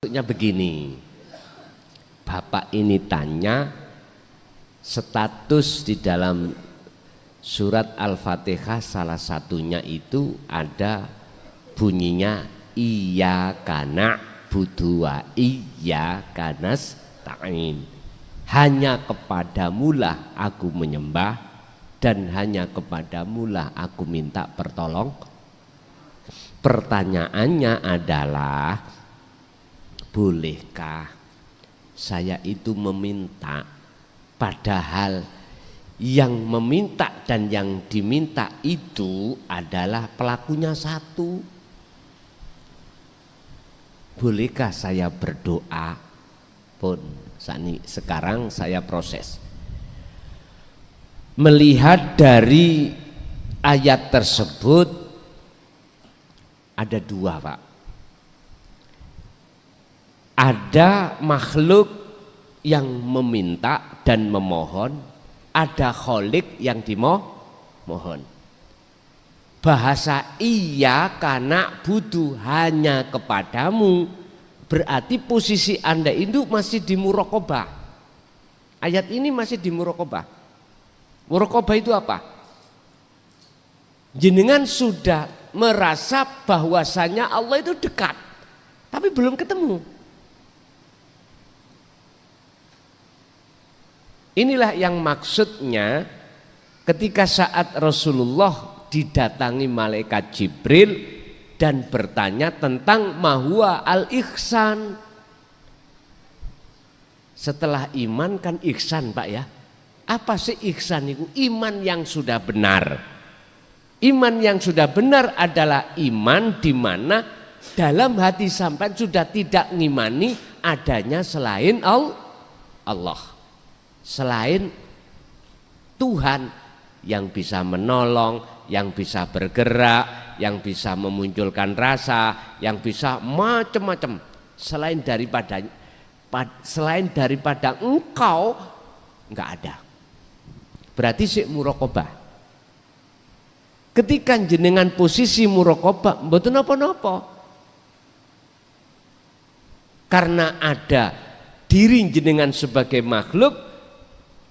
Maksudnya begini, Bapak ini tanya status di dalam surat Al-Fatihah salah satunya itu ada bunyinya iyyaka na'budu wa iyyaka nasta'in. Hanya kepadamulah aku menyembah dan hanya kepadamulah aku minta pertolong. Pertanyaannya adalah, bolehkah saya itu meminta padahal yang meminta dan yang diminta itu adalah pelakunya satu? Bolehkah saya berdoa? Pun sekarang saya proses melihat dari ayat tersebut ada dua, Pak. Ada makhluk yang meminta dan memohon, ada kholik yang dimohon. Bahasa iyyaka na'budu hanya kepadamu berarti posisi Anda itu masih di muraqabah. Ayat ini masih di muraqabah. Muraqabah itu apa? Jenengan sudah merasa bahwasanya Allah itu dekat, tapi belum ketemu. Inilah yang maksudnya ketika saat Rasulullah didatangi malaikat Jibril dan bertanya tentang mahwa al-ihsan. Setelah iman kan ihsan, Pak ya. Apa sih ihsan itu? Iman yang sudah benar. Iman yang sudah benar adalah iman di mana dalam hati sampai sudah tidak ngimani adanya selain Allah. Selain Tuhan yang bisa menolong, yang bisa bergerak, yang bisa memunculkan rasa, yang bisa macam-macam selain daripada engkau enggak ada. Berarti sik muraqabah. Ketika jenengan posisi muraqabah mboten napa-napa. Karena ada diri jenengan sebagai makhluk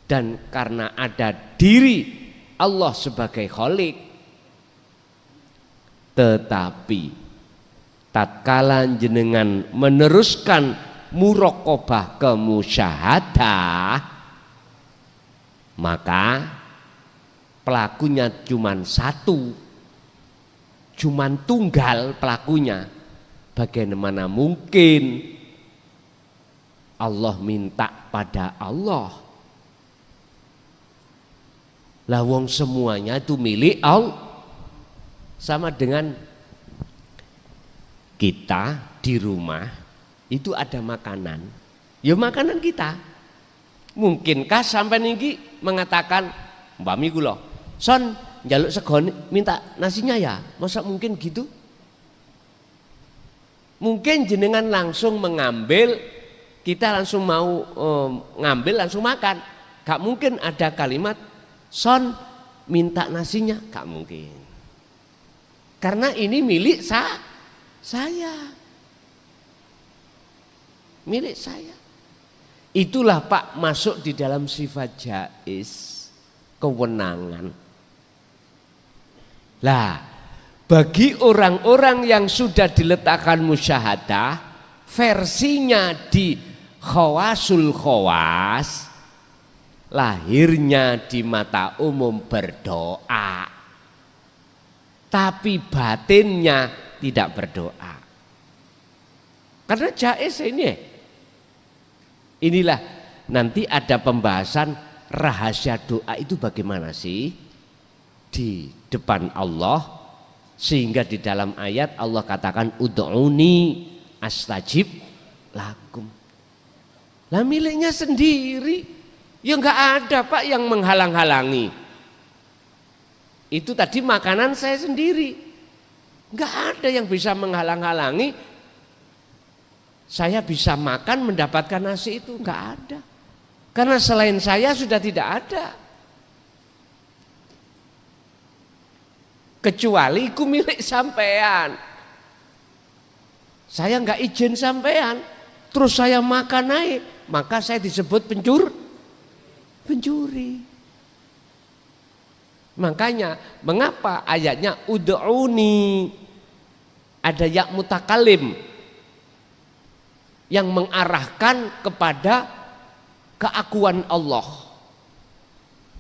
dan karena ada diri Allah sebagai Khalik. Tetapi tatkala jenengan meneruskan muraqabah ke musyahadah, maka pelakunya cuman satu, cuman tunggal pelakunya. Bagaimana mungkin Allah minta pada Allah? Lah wong semuanya itu milik Allah. Sama dengan kita di rumah itu ada makanan, ya makanan kita. Mungkinkah sampai niki mengatakan Mbak Mi kula, son njaluk sego minta nasinya ya? Masa mungkin gitu? Mungkin jenengan langsung mengambil, kita langsung mau ngambil langsung makan. Gak mungkin ada kalimat son minta nasinya, gak mungkin. Karena ini milik saya. Milik saya. Itulah Pak masuk di dalam sifat jaiz, kewenangan. Lah, bagi orang-orang yang sudah diletakkan musyahadah, versinya di khawasul khawas, lahirnya di mata umum berdoa, tapi batinnya tidak berdoa. Karena jaiz ini. Inilah nanti ada pembahasan rahasia doa itu bagaimana sih di depan Allah, sehingga di dalam ayat Allah katakan ud'uni astajib lakum. Lah miliknya sendiri. Ya enggak ada Pak yang menghalang-halangi. Itu tadi makanan saya sendiri. Enggak ada yang bisa menghalang-halangi. Saya bisa makan mendapatkan nasi itu, enggak ada. Karena selain saya sudah tidak ada. Kecuali ku milik sampean. Saya enggak izin sampean. terus saya makan naik, maka saya disebut pencuri. Makanya mengapa ayatnya ud'uni, ada ya mutakalim yang mengarahkan kepada keakuan Allah.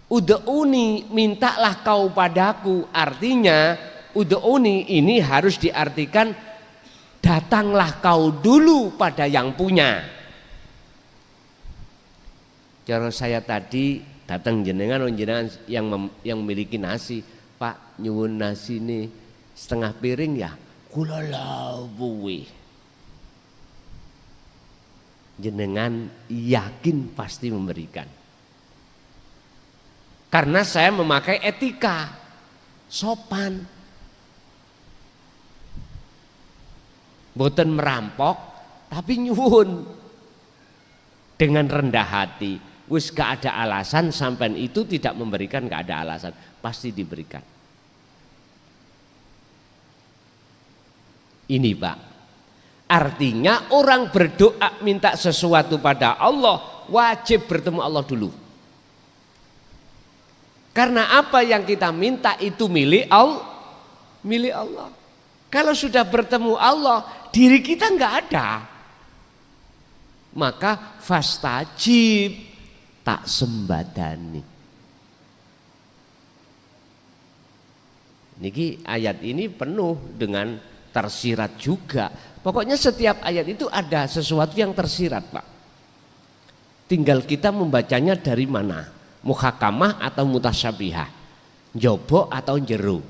Ud'uni, mintalah kau padaku. Artinya ud'uni ini harus diartikan datanglah kau dulu pada yang punya. Cara saya tadi datang jenengan yang memiliki nasi, Pak nyuwun nasi ini setengah piring ya, kula lawuhi. Jenengan yakin pasti memberikan. Karena saya memakai etika sopan. Boten merampok tapi nyuwun dengan rendah hati. Wis gak ada alasan sampean itu tidak memberikan, gak ada alasan, pasti diberikan. Ini Pak, artinya orang berdoa minta sesuatu pada Allah wajib bertemu Allah dulu. Karena apa yang kita minta itu milik Allah. Kalau sudah bertemu Allah, diri kita nggak ada. Maka fastajib, tak sembadani. Niki ayat ini penuh dengan tersirat juga. Pokoknya setiap ayat itu ada sesuatu yang tersirat, Pak. Tinggal kita membacanya dari mana, muhakamah atau mutasyabihah, jobo atau jero,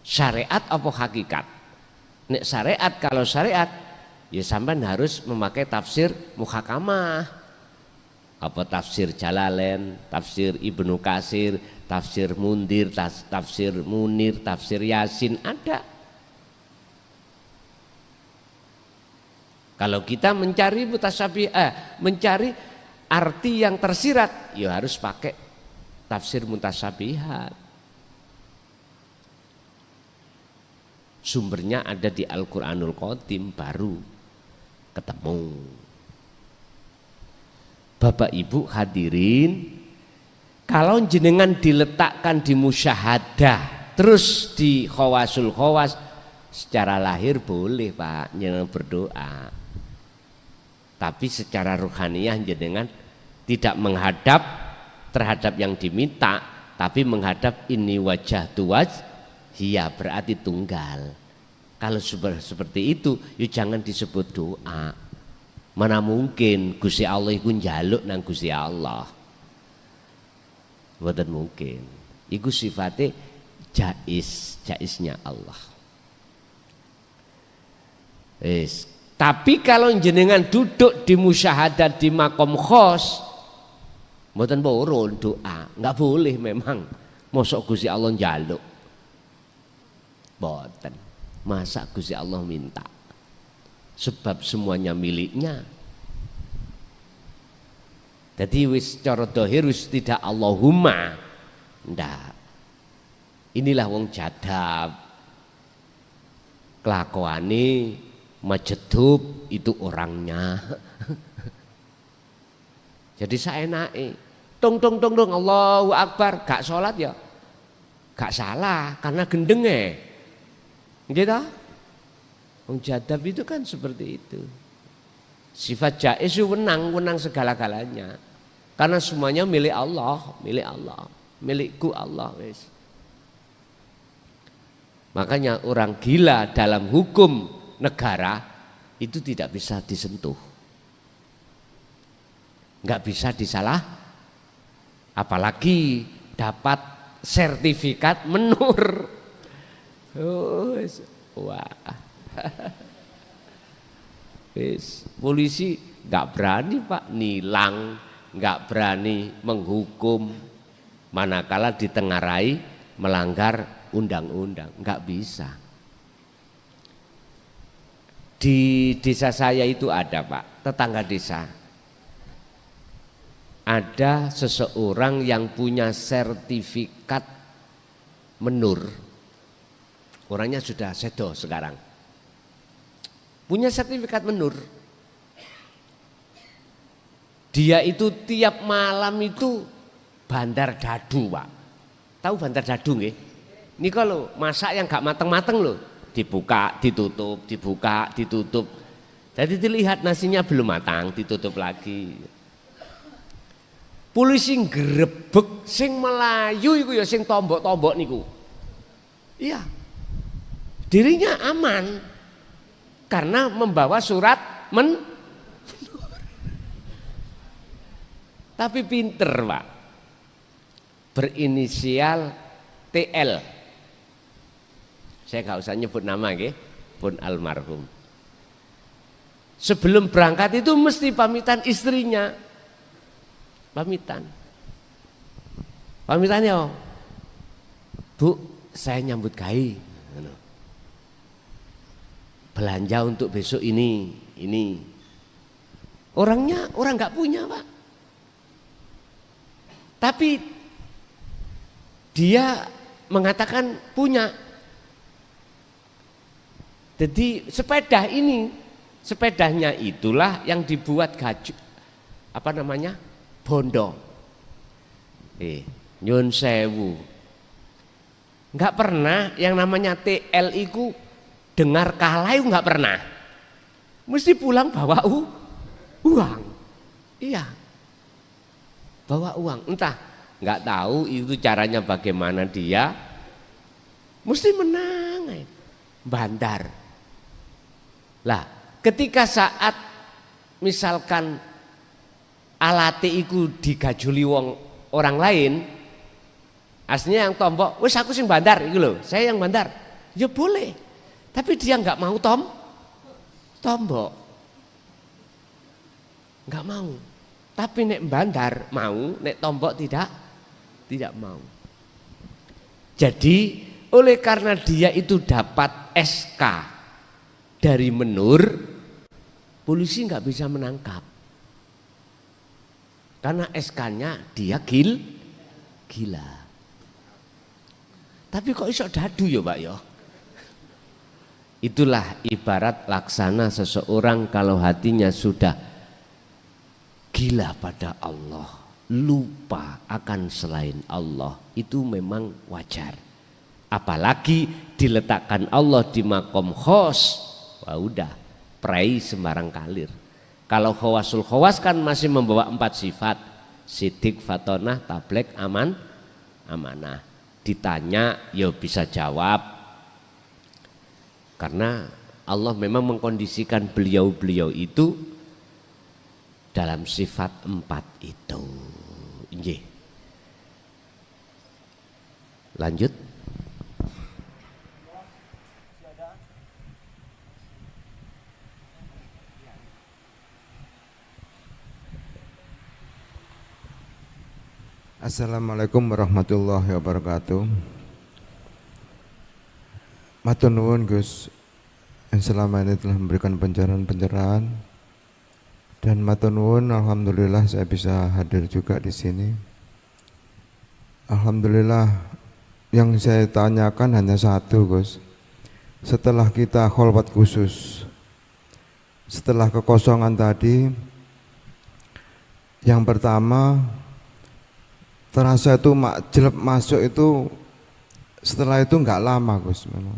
syariat atau hakikat. Nek syariat, kalau syariat ya sampean harus memakai tafsir muhakamah, apa tafsir Jalalain, tafsir Ibnu Katsir, tafsir Mundir, tafsir Munir, tafsir Yasin, ada. Kalau kita mencari mencari arti yang tersirat, ya harus pakai tafsir mutasyabihat. Sumbernya ada di Al-Qur'anul Qadim, baru ketemu. Bapak Ibu hadirin, kalau jenengan diletakkan di musyahadah terus di khawasul khawas, secara lahir boleh Pak jenengan berdoa. Tapi secara ruhaniyah jenengan tidak menghadap terhadap yang diminta, tapi menghadap ini wajah tuwaj, iya berarti tunggal. Kalau seperti itu, ya jangan disebut doa. Mana mungkin Gusti Allah iku njaluk nang Gusti Allah. Mboten mungkin. Iku sifatnya jaiznya Allah. Tapi kalau jenengan duduk di musyahadat di makom khos, mboten purun doa, nggak boleh memang. Mosok Gusti Allah njaluk. Mboten. Masa Gusti Allah minta? Sebab semuanya miliknya. Jadi wis cara dohir wis tidak Allahumma. Ndak. Inilah wong jadab. Kelakuane majedub itu orangnya. Jadi saya naik tong Allahu Akbar, gak sholat ya gak salah karena gendenge gitu. Wong jadab itu kan seperti itu. Sifat jaiz itu wenang segala-galanya karena semuanya milik Allah, milikku Allah wis. Makanya orang gila dalam hukum negara itu tidak bisa disentuh, nggak bisa disalah, apalagi dapat sertifikat menur. Wah, polisi nggak berani Pak nilang, nggak berani menghukum, manakala ditengarai melanggar undang-undang, nggak bisa. Di desa saya itu ada Pak, tetangga desa. Ada seseorang yang punya sertifikat menur. Orangnya sudah sedo sekarang. Punya sertifikat menur. Dia itu tiap malam itu bandar dadu, Pak. Tahu bandar dadu nggih? Ini kalau masak yang gak mateng-mateng loh, dibuka, ditutup, dibuka, ditutup. Jadi dilihat nasinya belum matang, ditutup lagi. Polisi ngrebek sing Melayu iku ya sing tombok-tombok niku. Iya. Dirinya aman karena membawa surat tapi pinter, Pak. Berinisial TL. Saya nggak usah nyebut nama, nggih, pun almarhum. Sebelum berangkat itu mesti pamitan istrinya. Pamitan ya, Bu, saya nyambut gawe. Belanja untuk besok ini. Orangnya orang nggak punya, Pak. Tapi dia mengatakan punya. Jadi sepedanya itulah yang dibuat bondo. Nyun sewu. Enggak pernah yang namanya TL itu dengar kalah itu enggak pernah. Mesti pulang bawa uang. Iya. Bawa uang, entah nggak tahu itu caranya bagaimana dia, mesti menang, bandar. Lah, ketika saat misalkan alate iku digajuli orang lain, aslinya yang tombok, wes aku sing bandar, itu loh, saya yang bandar, ya boleh, tapi dia nggak mau tombok, nggak mau. Tapi nek bandar mau, nek tombok tidak mau. Jadi oleh karena dia itu dapat SK dari Menur, polisi nggak bisa menangkap. Karena SK-nya dia gila. Tapi kok iso dadu ya, Pak ya? Itulah ibarat laksana seseorang kalau hatinya sudah gila pada Allah, lupa akan selain Allah, itu memang wajar. Apalagi diletakkan Allah di makom khos, wah udah prai sembarang kalir. Kalau khawasul khawas kan masih membawa 4 sifat, sidik, fatonah, tablek, amanah. Ditanya ya bisa jawab, karena Allah memang mengkondisikan beliau-beliau itu dalam sifat 4 itu. Nggih. Lanjut. Assalamualaikum warahmatullahi wabarakatuh. Matur nuwun Gus, yang selama ini telah memberikan pencerahan. Dan matur nuwun, alhamdulillah saya bisa hadir juga di sini. Alhamdulillah, yang saya tanyakan hanya satu, Gus. Setelah kita kholwat khusus, setelah kekosongan tadi, yang pertama terasa itu jelek masuk itu, setelah itu enggak lama, Gus. Memang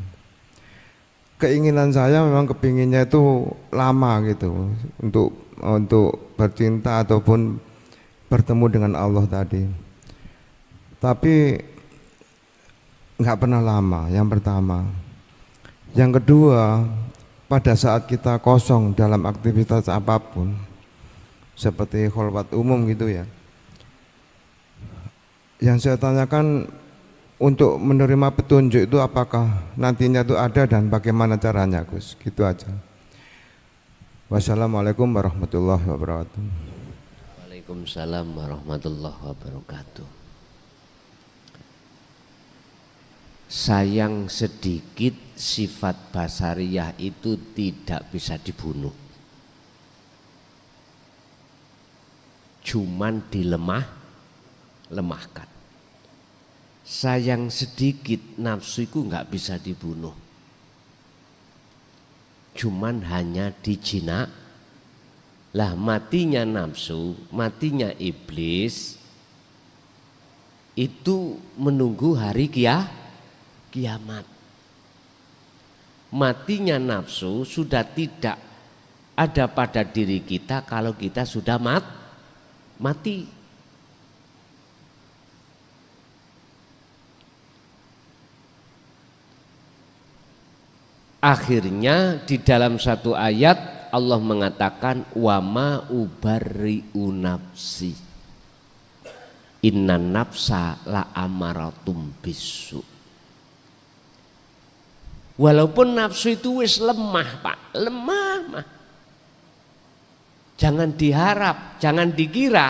keinginan saya memang kepinginnya itu lama gitu, untuk bercinta ataupun bertemu dengan Allah tadi. Tapi enggak pernah lama, yang pertama. Yang kedua, pada saat kita kosong dalam aktivitas apapun, seperti kholwat umum gitu ya, yang saya tanyakan, untuk menerima petunjuk itu apakah nantinya itu ada dan bagaimana caranya, Gus? Gitu aja. Wassalamualaikum warahmatullahi wabarakatuh. Waalaikumsalam warahmatullahi wabarakatuh. Sayang sedikit sifat basariyah itu tidak bisa dibunuh. Cuman lemahkan. Sayang sedikit nafsuku nggak bisa dibunuh, cuman hanya Lah matinya nafsu, matinya iblis itu menunggu hari kiamat. Matinya nafsu sudah tidak ada pada diri kita kalau kita sudah mati. Akhirnya di dalam satu ayat Allah mengatakan wama ubarri'u nafsi innan nafsa la amaratum bisu. Walaupun nafsu itu wis lemah Pak, lemah mah. Jangan diharap, jangan dikira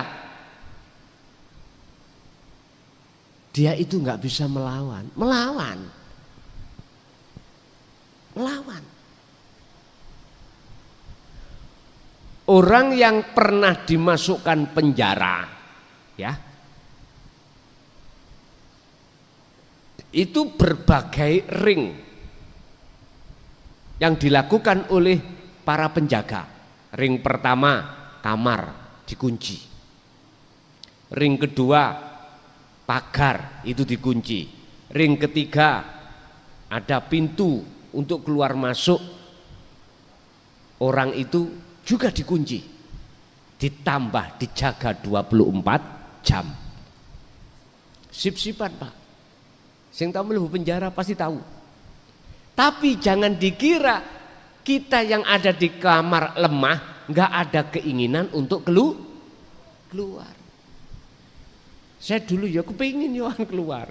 dia itu nggak bisa melawan. Orang yang pernah dimasukkan penjara, ya, itu berbagai ring yang dilakukan oleh para penjaga. Ring pertama kamar dikunci, ring kedua pagar itu dikunci, ring ketiga ada pintu untuk keluar masuk orang itu juga dikunci, ditambah dijaga 24 jam. Sip-sipan Pak, sing tahu mlebu penjara pasti tahu. Tapi jangan dikira kita yang ada di kamar lemah nggak ada keinginan untuk keluar. Saya dulu ya kepingin yohan keluar,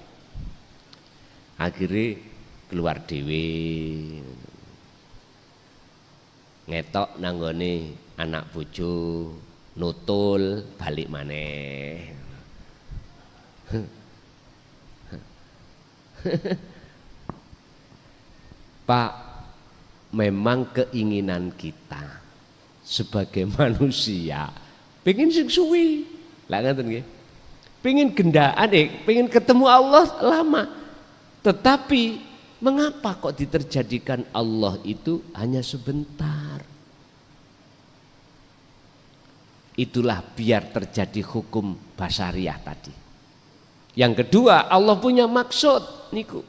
akhirnya keluar dewe, ngetok nanggone anak bojo, nutul balik maneh. Pak, memang keinginan kita sebagai manusia pengen sing suwi, lah ngoten nggih. Pengen gendaan, pengen ketemu Allah lama. Tetapi mengapa kok diterjadikan Allah itu hanya sebentar? Itulah biar terjadi hukum basariah tadi. Yang kedua, Allah punya maksud niku.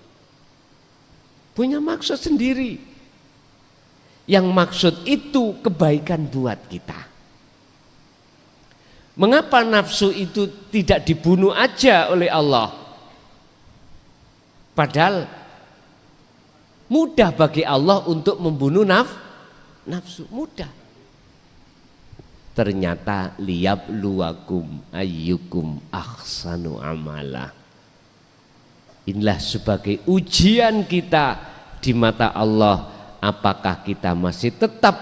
Punya maksud sendiri. Yang maksud itu kebaikan buat kita. Mengapa nafsu itu tidak dibunuh aja oleh Allah? Padahal mudah bagi Allah untuk membunuh nafsu, mudah. Ternyata liyabluwakum ayyukum ahsanu amala. Inilah sebagai ujian kita di mata Allah, apakah kita masih tetap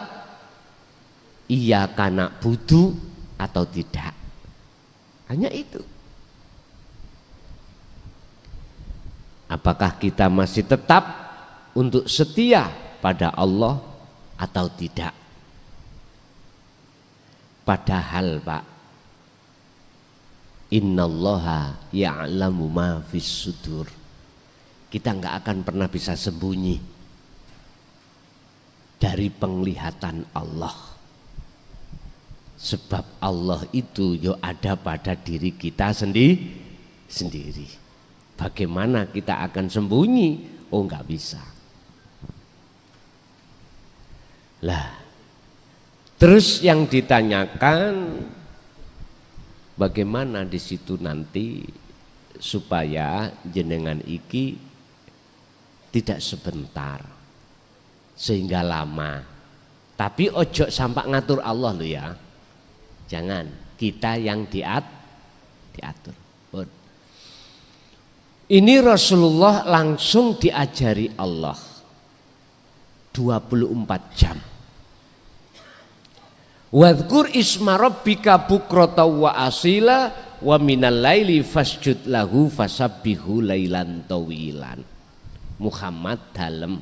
iyyaka na'budu atau tidak. Hanya itu. Apakah kita masih tetap untuk setia pada Allah atau tidak. Padahal Pak, innallaha ya'lamu ma fis sudur. Kita nggak akan pernah bisa sembunyi dari penglihatan Allah. Sebab Allah itu yo ada pada diri kita sendiri. Bagaimana kita akan sembunyi? Oh nggak bisa. Lah, terus yang ditanyakan bagaimana di situ nanti supaya jenengan iki tidak sebentar sehingga lama. Tapi ojo sampai ngatur Allah lo ya. Jangan, kita yang diatur. Ini Rasulullah langsung diajari Allah 24 jam. Wadhkur isma rabbika bukrata wa asila wa minal laili fasjud lahu fasabbihu lailan tawilan. Muhammad dalem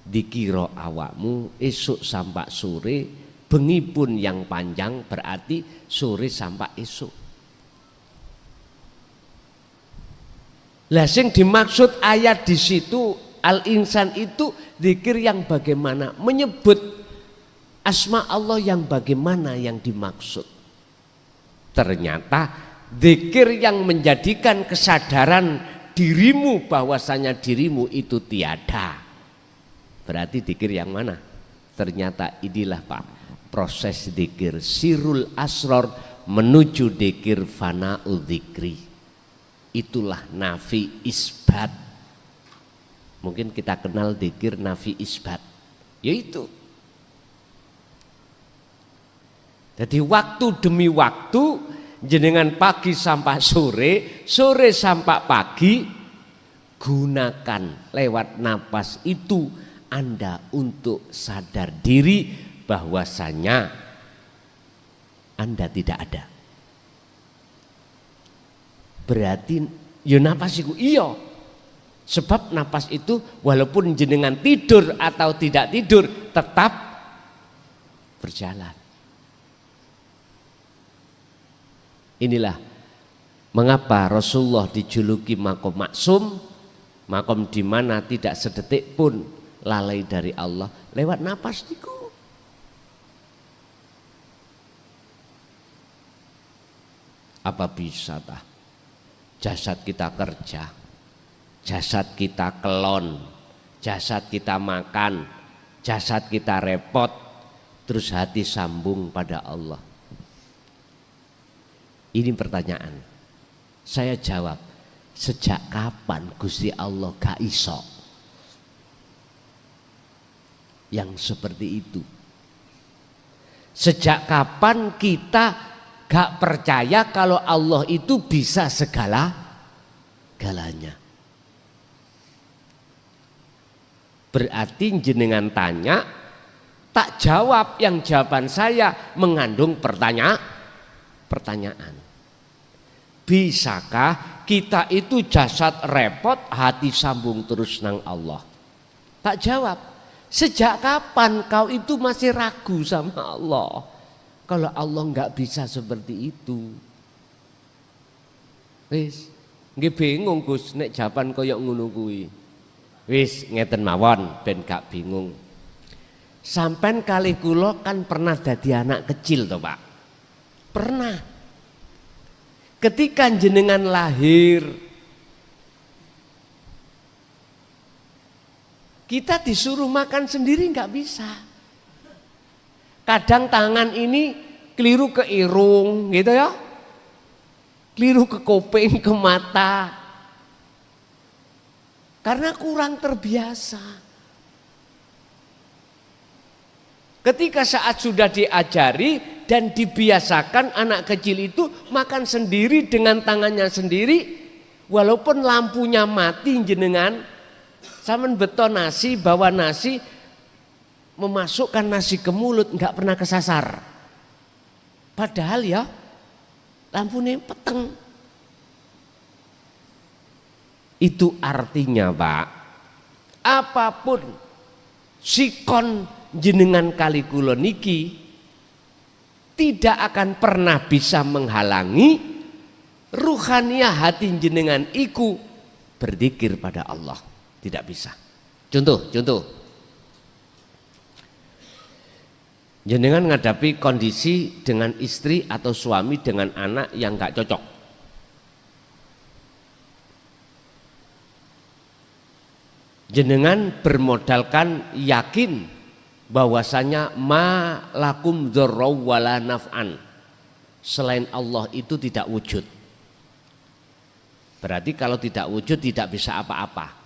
dikira awakmu esuk sampai sore, bengi pun yang panjang berarti sore sampai esuk. Lah sing dimaksud ayat di situ al-insan itu zikir yang bagaimana menyebut asma Allah yang bagaimana yang dimaksud? Ternyata zikir yang menjadikan kesadaran dirimu bahwasanya dirimu itu tiada. Berarti zikir yang mana? Ternyata inilah Pak, proses zikir sirul asror menuju zikir fana'u dzikri. Itulah nafi isbat. Mungkin kita kenal zikir nafi isbat, yaitu jadi waktu demi waktu, jenengan pagi sampai sore, sore sampai pagi, gunakan lewat napas itu Anda untuk sadar diri bahwasanya Anda tidak ada. Berarti ya napas itu iya. Sebab napas itu walaupun jenengan tidur atau tidak tidur tetap berjalan. Inilah mengapa Rasulullah dijuluki makom maksum, makom di mana tidak sedetik pun lalai dari Allah lewat napas niku. Apa bisa tah? Jasad kita kerja, jasad kita kelon, jasad kita makan, jasad kita repot, terus hati sambung pada Allah. Ini pertanyaan. Saya jawab, sejak kapan Gusti Allah gak iso yang seperti itu? Sejak kapan kita gak percaya kalau Allah itu bisa segala-galanya? Berarti jenengan tanya, tak jawab, yang jawaban saya mengandung pertanyaan. Bisakah kita itu jasad repot, hati sambung terus nang Allah? Tak jawab. Sejak kapan kau itu masih ragu sama Allah? Kalau Allah enggak bisa seperti itu. Wis, nggih bingung Gus nek jawaban koyo ngono kuwi. Wis ngeten mawon ben gak bingung. Sampean kalih kula kan pernah dadi anak kecil toh, Pak? Pernah. Ketika jenengan lahir, kita disuruh makan sendiri nggak bisa. Kadang tangan ini keliru ke irung, gitu ya, keliru ke kuping, ke mata, karena kurang terbiasa. Ketika saat sudah diajari dan dibiasakan anak kecil itu makan sendiri dengan tangannya sendiri, walaupun lampunya mati jenengan, sampean beton nasi, bawa nasi, memasukkan nasi ke mulut nggak pernah kesasar. Padahal ya lampunya peteng. Itu artinya Pak, apapun sikon jenengan kali kula niki tidak akan pernah bisa menghalangi ruhaniyah hati jenengan iku berzikir pada Allah. Tidak bisa. Contoh. Jenengan menghadapi kondisi dengan istri atau suami dengan anak yang gak cocok. Jenengan bermodalkan yakin bahwasanya ma lakum dzarra wala naf'an, selain Allah itu tidak wujud. Berarti kalau tidak wujud tidak bisa apa-apa.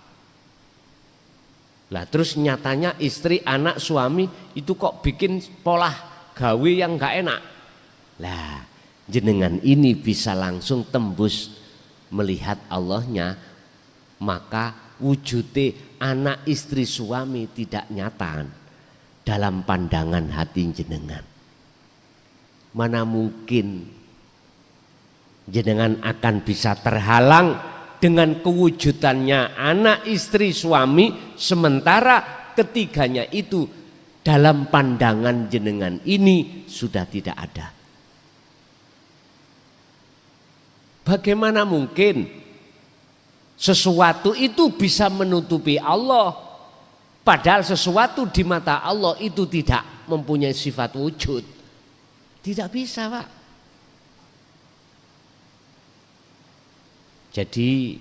Lah terus nyatanya istri, anak, suami itu kok bikin pola gawe yang gak enak. Lah jenengan ini bisa langsung tembus melihat Allahnya, maka wujudnya anak, istri, suami tidak nyata dalam pandangan hati jenengan. Mana mungkin jenengan akan bisa terhalang dengan kewujudannya anak, istri, suami, sementara ketiganya itu dalam pandangan jenengan ini sudah tidak ada. Bagaimana mungkin sesuatu itu bisa menutupi Allah, padahal sesuatu di mata Allah itu tidak mempunyai sifat wujud. Tidak bisa, Pak. Jadi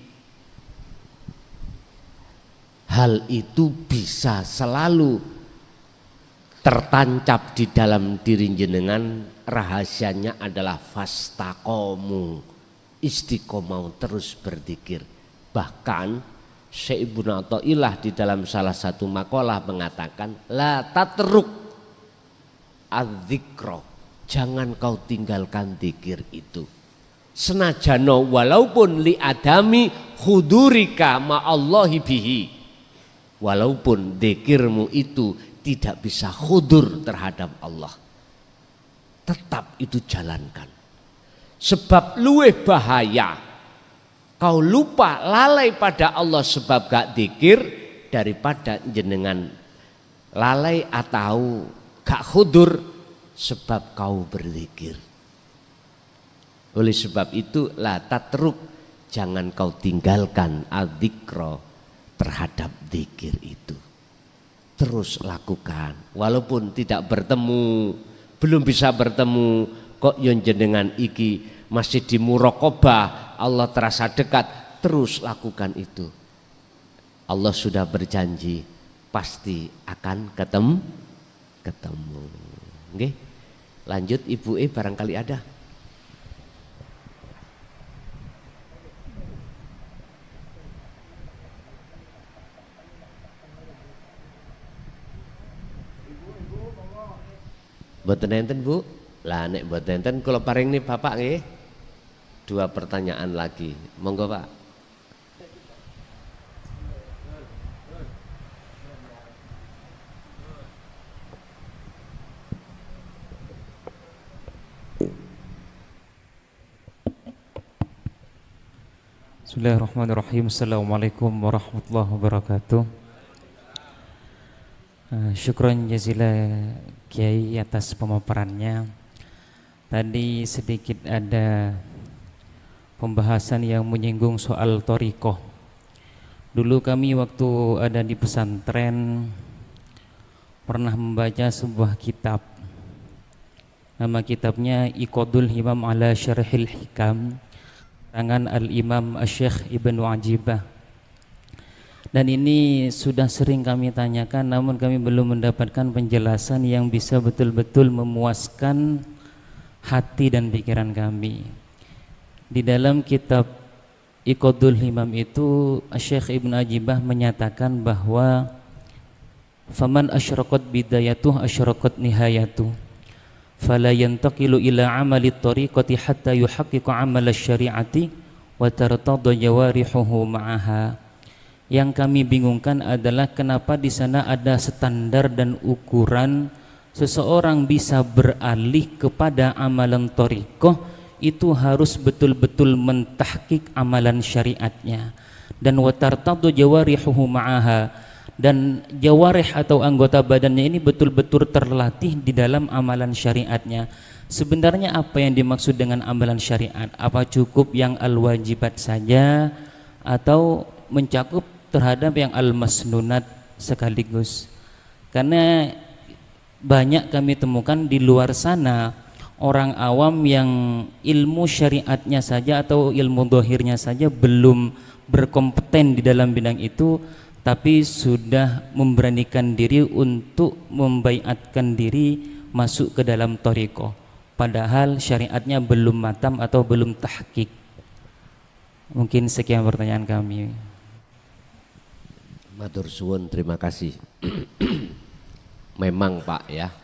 hal itu bisa selalu tertancap di dalam diri jenengan. Rahasianya adalah fastaqomu, istiqomah, terus berzikir. Bahkan Syekh Ibnu Athaillah di dalam salah satu makalah mengatakan la tatruk adzikra, jangan kau tinggalkan zikir itu. Senajano walaupun li adami hudurika ma'allahi bihi, walaupun zikirmu itu tidak bisa hudur terhadap Allah, tetap itu jalankan. Sebab luweh bahaya kau lupa lalai pada Allah sebab gak zikir daripada jenengan lalai atau gak hudur sebab kau berzikir. Oleh sebab itu la tatruk, jangan kau tinggalkan adzikra terhadap zikir itu. Terus lakukan walaupun tidak bertemu, belum bisa bertemu, kok yon jenengan iki masih di muraqabah, Allah terasa dekat, terus lakukan itu. Allah sudah berjanji pasti akan ketemu. Oke, lanjut Ibu barangkali ada. Mboten enten Bu. Lah nek mboten enten kula paring nih Bapak nggih. 2 pertanyaan lagi. Monggo Pak. Bismillahirrahmanirrahim. Assalamualaikum warahmatullahi wabarakatuh. Syukran jazilah Kiai atas pemaparannya. Tadi sedikit ada pembahasan yang menyinggung soal thariqah. Dulu kami waktu ada di pesantren pernah membaca sebuah kitab. Nama kitabnya Iqadul Himam ala Syarhil Hikam, karangan Al-Imam Asy-Syaikh Ibnu Ajibah. Dan ini sudah sering kami tanyakan, namun kami belum mendapatkan penjelasan yang bisa betul-betul memuaskan hati dan pikiran kami. Di dalam kitab Iqadul Himam itu Asy-Syaikh Ibnu Ajibah menyatakan bahwa faman asyraqat bidayatuh asyraqat nihayatuh fala yantaqilu ila amali thariqati hatta yuhaqqiqa amal syari'ati wa tartadha jawarihuhu ma'aha. Yang kami bingungkan adalah kenapa di sana ada standar dan ukuran seseorang bisa beralih kepada amalan thariqah itu harus betul-betul mentahqiq amalan syariatnya, dan wa tartadha jawarihuhu ma'aha, dan jawarih atau anggota badannya ini betul-betul terlatih di dalam amalan syariatnya. Sebenarnya apa yang dimaksud dengan amalan syariat? Apa cukup yang al-wajibat saja atau mencakup terhadap yang al-masnunat sekaligus? Karena banyak kami temukan di luar sana orang awam yang ilmu syariatnya saja atau ilmu dohirnya saja belum berkompeten di dalam bidang itu, tapi sudah memberanikan diri untuk membaiatkan diri masuk ke dalam thariqah, padahal syariatnya belum matam atau belum tahqiq. Mungkin sekian pertanyaan kami. Matur suwun, terima kasih. Memang Pak ya,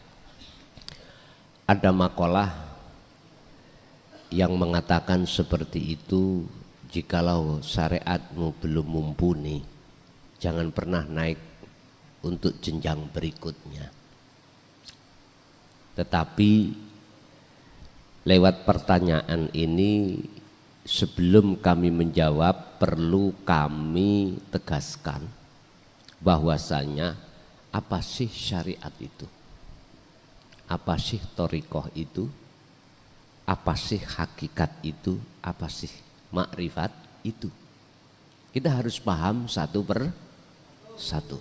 ada makalah yang mengatakan seperti itu, jikalau syariatmu belum mumpuni, jangan pernah naik untuk jenjang berikutnya. Tetapi lewat pertanyaan ini, sebelum kami menjawab, perlu kami tegaskan bahwasanya apa sih syariat itu, apa sih thariqah itu, apa sih hakikat itu, apa sih makrifat itu. Kita harus paham satu per satu.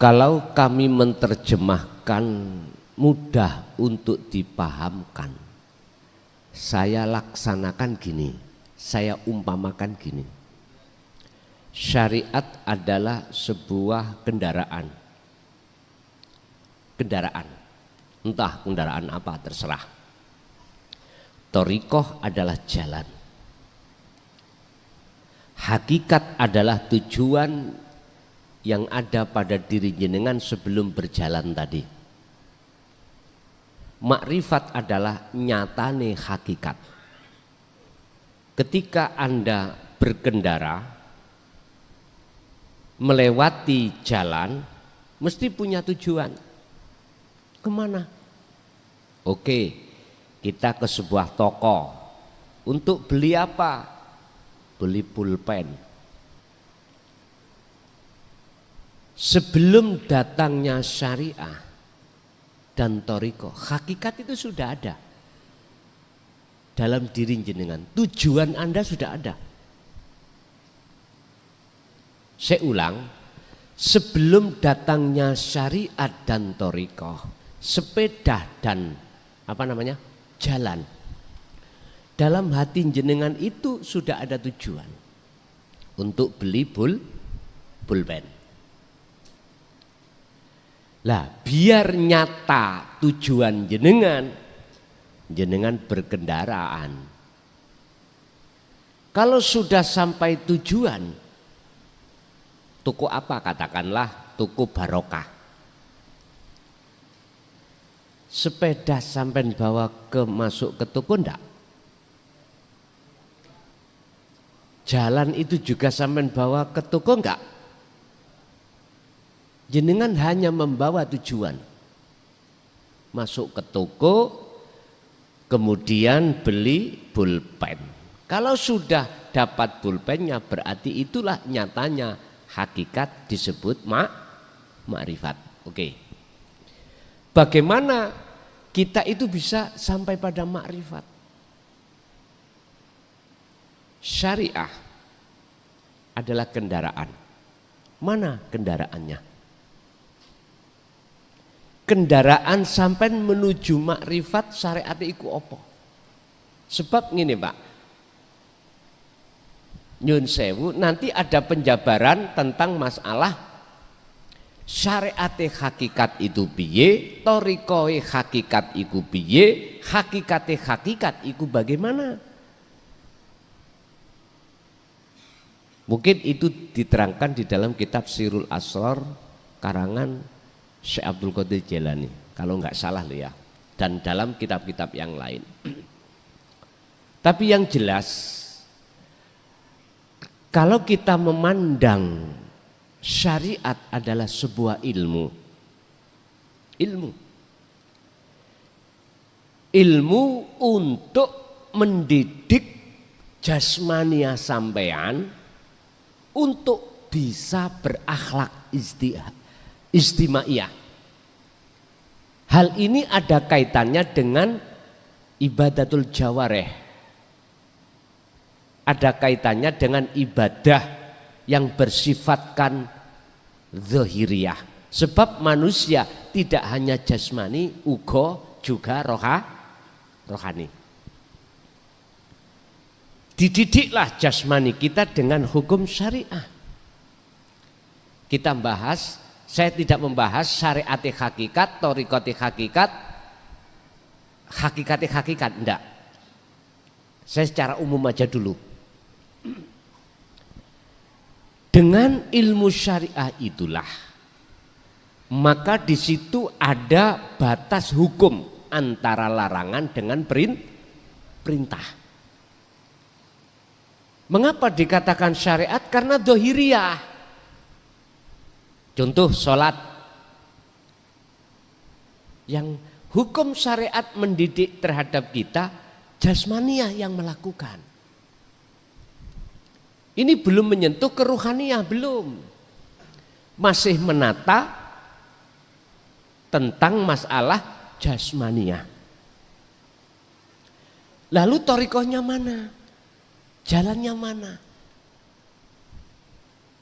Kalau kami menerjemahkan mudah untuk dipahamkan, saya laksanakan gini, saya umpamakan gini. Syariat adalah sebuah kendaraan. Kendaraan, entah kendaraan apa terserah. Thariqah adalah jalan. Hakikat adalah tujuan yang ada pada diri jenengan sebelum berjalan tadi. Makrifat adalah nyatane hakikat. Ketika Anda berkendara melewati jalan, mesti punya tujuan. Kemana? Oke, kita ke sebuah toko. Untuk beli apa? Beli pulpen. Sebelum datangnya syariah dan thariqah, hakikat itu sudah ada dalam diri jenengan. Tujuan Anda sudah ada. Saya ulang, sebelum datangnya syariat dan thariqah, sepeda dan jalan, dalam hati jenengan itu sudah ada tujuan untuk beli pulpen. Lah, biar nyata tujuan jenengan berkendaraan. Kalau sudah sampai tujuan, toko apa, katakanlah toko barokah. Sepeda sampai bawa masuk ke toko enggak? Jalan itu juga sampai bawa ke toko enggak? Jenengan hanya membawa tujuan. Masuk ke toko, kemudian beli pulpen. Kalau sudah dapat pulpennya, berarti itulah nyatanya hakikat disebut makrifat. Oke. Bagaimana kita itu bisa sampai pada makrifat? Syariah adalah kendaraan. Mana kendaraannya? Kendaraan sampai menuju makrifat syariat iku apa? Sebab ngene, Pak. Nyun sewu, nanti ada penjabaran tentang masalah syariat hakikat itu piye, thariqah hakikat iku piye, hakikat iku bagaimana? Mungkin itu diterangkan di dalam kitab Sirul Asrar karangan Syekh Abdul Qadir Jailani, kalau nggak salah loh ya, dan dalam kitab-kitab yang lain. Tapi yang jelas, kalau kita memandang syariat adalah sebuah ilmu untuk mendidik jasmania sampean untuk bisa berakhlak istimaiyah. Hal ini ada kaitannya dengan ibadatul jawareh. Ada kaitannya dengan ibadah yang bersifatkan zahiriyah. Sebab manusia tidak hanya jasmani, uga juga rohani. Dididiklah jasmani kita dengan hukum syariah. Kita bahas, saya tidak membahas syariat hakikat, thariqah hakikat, enggak. Saya secara umum aja dulu. Dengan ilmu syariah itulah, maka di situ ada batas hukum antara larangan dengan perintah. Mengapa dikatakan syariat? Karena dohiriyah. Contoh sholat, yang hukum syariat mendidik terhadap kita, jasmaniah yang melakukan. Ini belum menyentuh keruhaniah, belum. Masih menata tentang masalah jasmaniah. Lalu thariqahnya mana? Jalannya mana?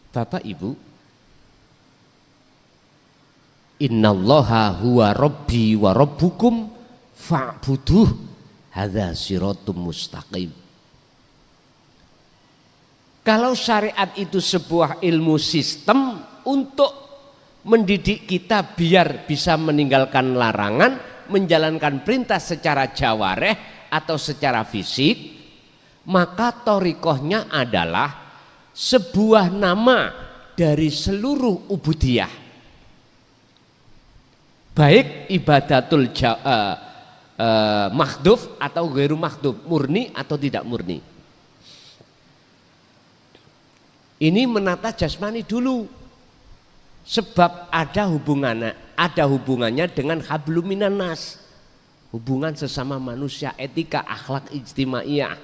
Bapak Ibu, Innallaha huwa rabbi wa rabbukum fa'buduh hadza siratum mustaqim. Kalau syariat itu sebuah ilmu sistem untuk mendidik kita biar bisa meninggalkan larangan, menjalankan perintah secara jawareh atau secara fisik, maka thariqahnya adalah sebuah nama dari seluruh ubudiyah. Baik ibadatul makhduf atau ghairu makhduf, murni atau tidak murni. Ini menata jasmani dulu, sebab ada hubungannya dengan hablum minan nas, hubungan sesama manusia, etika, akhlak ijtimaiyah.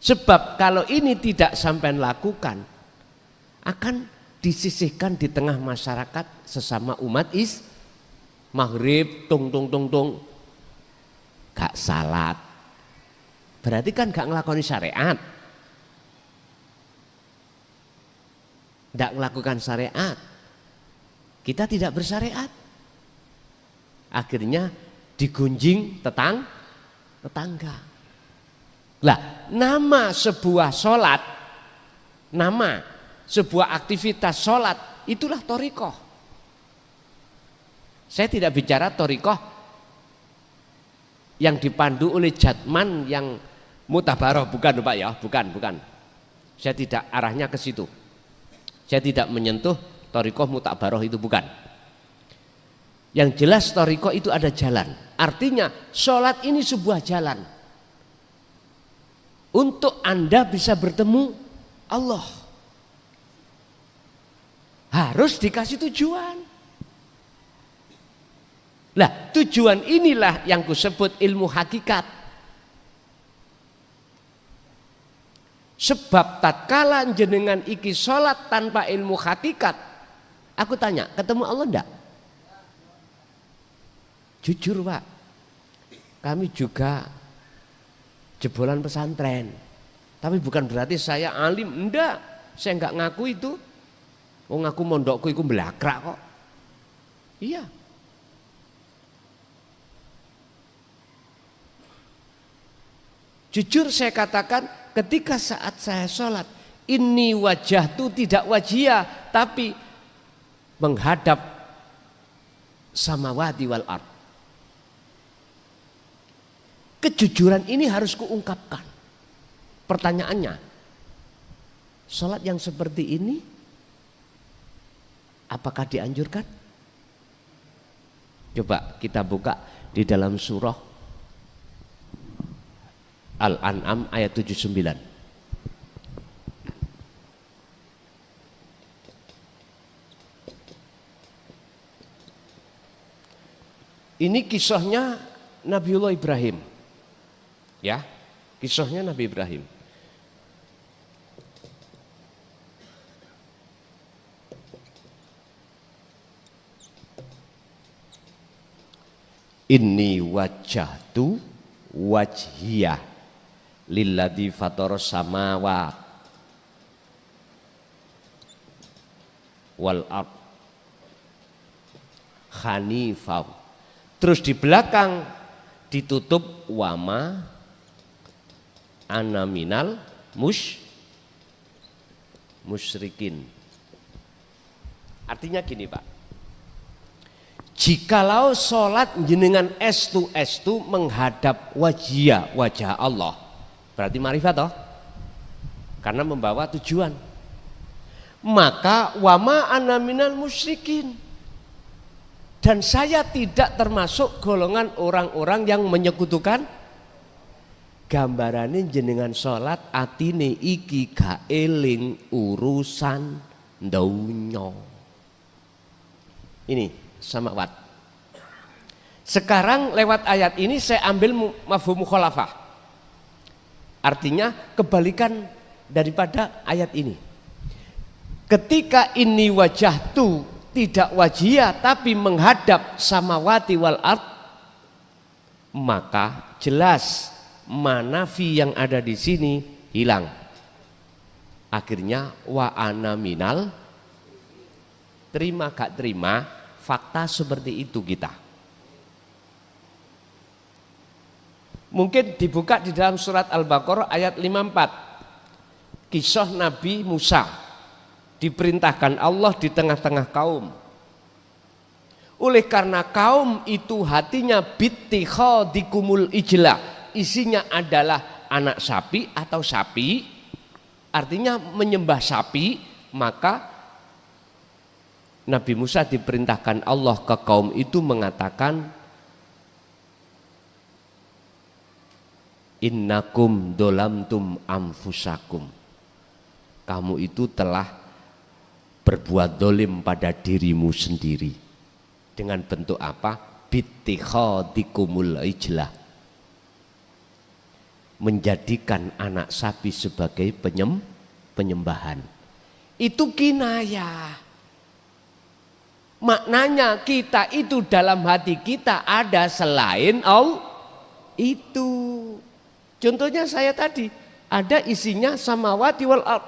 Sebab kalau ini tidak sampai lakukan, akan disisihkan di tengah masyarakat sesama umat maghrib tung gak salat, berarti kan gak ngelakoni syariat, gak melakukan syariat, kita tidak bersyariat, akhirnya digunjing tetangga. Lah, nama sebuah sholat, nama sebuah aktivitas sholat, itulah thariqah. Saya tidak bicara thariqah yang dipandu oleh jatman yang mutabaroh, bukan Pak ya, bukan. Saya tidak arahnya ke situ. Saya tidak menyentuh thariqah mutabaroh, itu bukan. Yang jelas thariqah itu ada jalan. Artinya sholat ini sebuah jalan untuk Anda bisa bertemu Allah. Harus dikasih tujuan. Lah, tujuan inilah yang kusebut ilmu hakikat. Sebab tatkala jenengan iki sholat tanpa ilmu hakikat, aku tanya, ketemu Allah enggak? Jujur Pak, kami juga jebolan pesantren, tapi bukan berarti saya alim, enggak, saya enggak ngaku itu. Oh, ngaku mondokku itu belakrak kok. Iya. Jujur saya katakan, ketika saat saya sholat, ini wajah itu tidak wajiyah, tapi menghadap samawati wal ard. Kejujuran ini harus kuungkapkan. Pertanyaannya, sholat yang seperti ini apakah dianjurkan? Coba kita buka di dalam surah Al-An'am ayat 79. Ini kisahnya Nabiullah Ibrahim. Ya, kisahnya Nabi Ibrahim. Inni wajjahtu wajhiyah lilladzi fataras samawati wal ard hanifah. Terus di belakang ditutup wama ana minal musyrikin. Artinya gini Pak, jikalau sholat jenengan estu menghadap wajah Allah, berarti marifat toh, karena membawa tujuan. Maka wama ana minal musyrikin, dan saya tidak termasuk golongan orang-orang yang menyekutukan. Gambarane jenengan sholat atine iki gak eling urusan donya. Ini samawat. Sekarang lewat ayat ini saya ambil mafhum mukhalafah. Artinya kebalikan daripada ayat ini. Ketika ini wajah tu tidak wajiyah tapi menghadap samawati wal ard, maka jelas manafi yang ada di sini hilang. Akhirnya wa ana minal Terima gak terima, fakta seperti itu kita. Mungkin dibuka di dalam surat Al-Baqarah ayat 54. Kisah Nabi Musa diperintahkan Allah di tengah-tengah kaum. Oleh karena kaum itu hatinya bittikhadikumul ijla, isinya adalah anak sapi atau sapi, artinya menyembah sapi, maka Nabi Musa diperintahkan Allah ke kaum itu mengatakan, innakum dolamtum anfusakum, kamu itu telah berbuat dolim pada dirimu sendiri. Dengan bentuk apa? Bittikhadikumul ijlah, menjadikan anak sapi sebagai penyembahan. Itu kinayah. Maknanya kita itu dalam hati kita ada selain Allah itu. Contohnya saya tadi, ada isinya samawati wal ard.